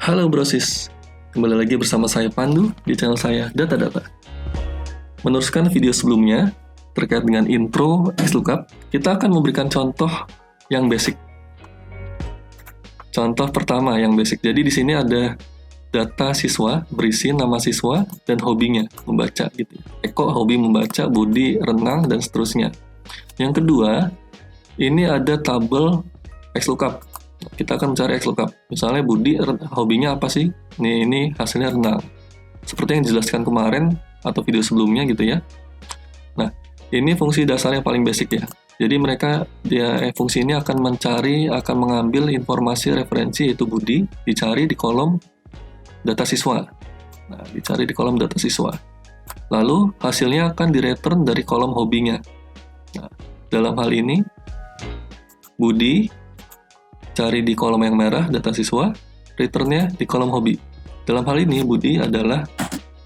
Halo Brosis, kembali lagi bersama saya Pandu di channel saya Data-Data. Meneruskan video sebelumnya terkait dengan intro XLOOKUP, kita akan memberikan contoh yang basic. Contoh pertama yang basic. Jadi di sini ada data siswa berisi nama siswa dan hobinya membaca gitu. Eko hobi membaca, Budi renang dan seterusnya. Yang kedua, ini ada tabel XLOOKUP. Kita akan mencari XLOOKUP. Misalnya Budi hobinya apa sih? Ini hasilnya renang. Seperti yang dijelaskan kemarin atau video sebelumnya gitu ya. Nah, ini fungsi dasar yang paling basic ya. Jadi fungsi ini akan mengambil informasi referensi yaitu Budi, dicari di kolom data siswa. Nah, dicari di kolom data siswa. Lalu hasilnya akan direturn dari kolom hobinya. Nah, dalam hal ini Budi cari di kolom yang merah data siswa, returnnya di kolom hobi. Dalam hal ini Budi adalah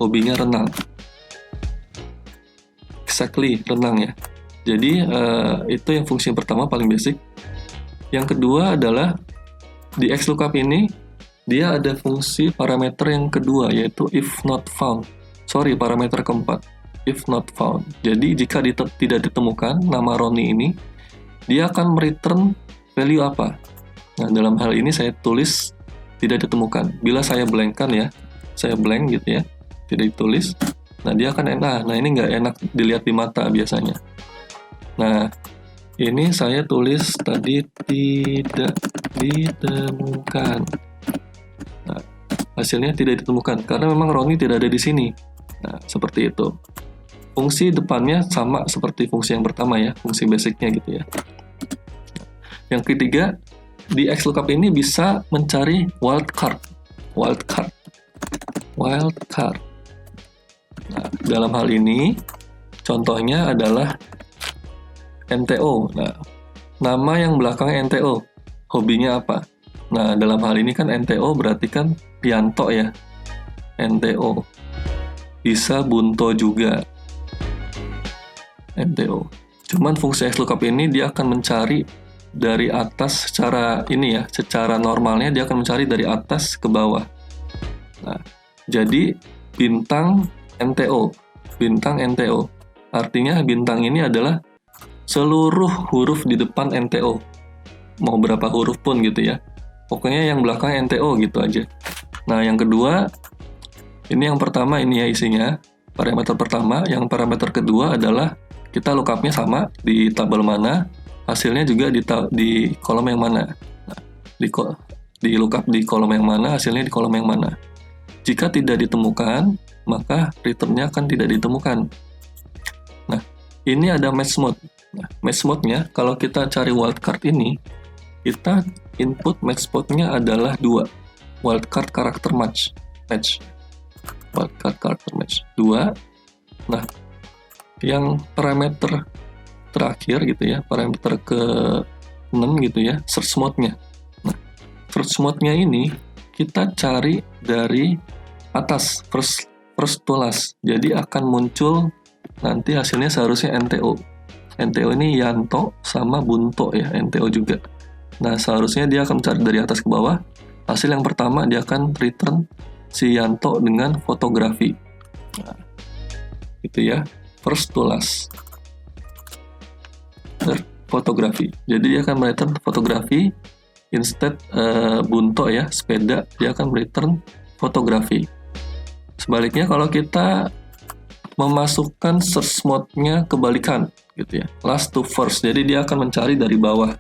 hobinya renang. Exactly, renang ya. Jadi itu yang fungsi yang pertama paling basic. Yang kedua adalah di XLOOKUP ini dia ada fungsi parameter yang kedua yaitu if not found. Parameter keempat, if not found. Jadi jika tidak ditemukan nama Roni ini, dia akan return value apa? Nah, dalam hal ini saya tulis tidak ditemukan. Bila saya blankkan ya, saya blank gitu ya, tidak ditulis. Nah, dia akan enak. Nah, ini nggak enak dilihat di mata biasanya. Nah, ini saya tulis tadi tidak ditemukan. Nah, hasilnya tidak ditemukan karena memang Roni tidak ada di sini. Nah, seperti itu. Fungsi depannya sama seperti fungsi yang pertama ya, fungsi basicnya gitu ya. Yang ketiga, di XLOOKUP ini bisa mencari wildcard. Nah, dalam hal ini contohnya adalah NTO. Nah, nama yang belakang NTO, hobinya apa? Nah, dalam hal ini kan NTO berarti kan Yanto ya. NTO. Bisa Bunto juga. NTO. Cuman fungsi XLOOKUP ini dia akan mencari dari atas secara normalnya dia akan mencari dari atas ke bawah. Nah, jadi bintang NTO. Artinya bintang ini adalah seluruh huruf di depan NTO. Mau berapa huruf pun gitu ya. Pokoknya yang belakang NTO gitu aja. Nah, yang kedua, ini yang pertama ini ya isinya. Parameter pertama, yang parameter kedua adalah kita lookupnya sama di tabel mana, hasilnya juga di kolom yang mana. Nah, di lookup di kolom yang mana, hasilnya di kolom yang mana. Jika tidak ditemukan, maka returnnya akan tidak ditemukan. Nah, ini ada match mode. Nah, match mode-nya, kalau kita cari wildcard ini, kita input match mode-nya adalah 2. Wildcard character match. Wildcard character match 2. Nah, yang parameter terakhir gitu ya, parameter ke-6 gitu ya, search mode-nya. Nah, search mode-nya ini kita cari dari atas, first to last. Jadi akan muncul nanti hasilnya seharusnya NTO. NTO ini Yanto sama Bunto ya, NTO juga. Nah, seharusnya dia akan mencari dari atas ke bawah. Hasil yang pertama dia akan return si Yanto dengan fotografi. Nah, itu ya, first to last. Fotografi. Jadi dia akan return fotografi instead Bunto ya, sepeda, dia akan return fotografi. Sebaliknya kalau kita memasukkan search mode-nya kebalikan gitu ya, last to first. Jadi dia akan mencari dari bawah.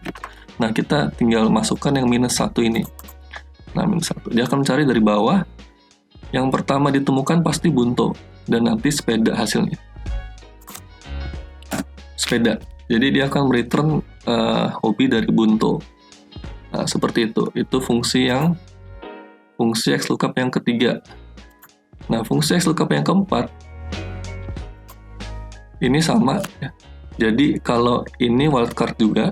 Nah, kita tinggal masukkan yang -1 ini. Nah, -1. Dia akan mencari dari bawah. Yang pertama ditemukan pasti Bunto dan nanti sepeda hasilnya. Sepeda. Jadi dia akan return hobi dari Bunto. Nah, seperti itu. Itu fungsi XLOOKUP yang ketiga. Nah, fungsi XLOOKUP yang keempat ini sama ya. Jadi kalau ini wildcard juga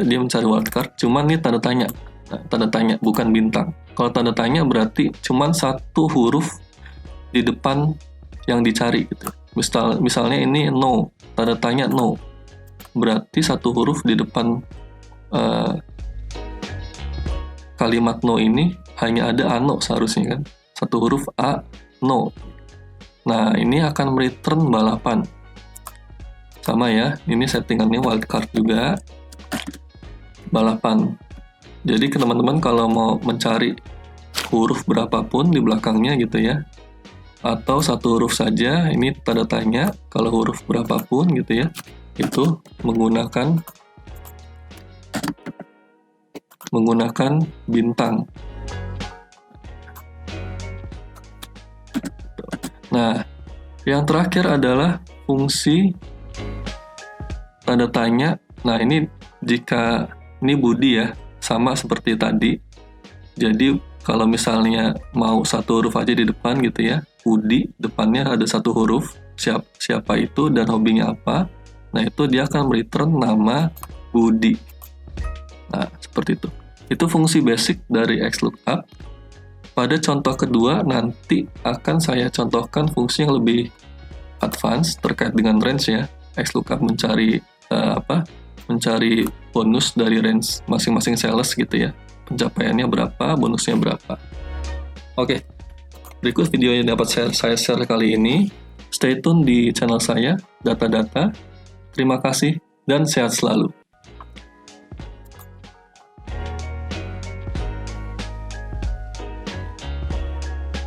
dia mencari wildcard, cuman ini tanda tanya. Nah, tanda tanya bukan bintang. Kalau tanda tanya berarti cuman satu huruf di depan yang dicari gitu. Misalnya ini no, tanda tanya no. Berarti satu huruf di depan kalimat no ini hanya ada ano seharusnya kan. Satu huruf A, no. Nah, ini akan return balapan. Sama ya, ini settingannya wildcard juga. Balapan. Jadi teman-teman kalau mau mencari huruf berapapun di belakangnya gitu ya, atau satu huruf saja, ini tanda tanya. Kalau huruf berapapun gitu ya, itu menggunakan bintang. Nah, yang terakhir adalah fungsi tanda tanya. Nah, ini jika ini Budi ya, sama seperti tadi. Jadi kalau misalnya mau satu huruf aja di depan gitu ya, Budi, depannya ada satu huruf, siapa itu dan hobinya apa. Nah, itu dia akan return nama Budi. Nah, seperti itu. Itu fungsi basic dari XLOOKUP. Pada contoh kedua, nanti akan saya contohkan fungsi yang lebih advance terkait dengan range ya. XLOOKUP mencari bonus dari range masing-masing sales gitu ya. Pencapaiannya berapa, bonusnya berapa. Oke, berikut video yang dapat saya share kali ini. Stay tune di channel saya, Data-Data. Terima kasih dan sehat selalu.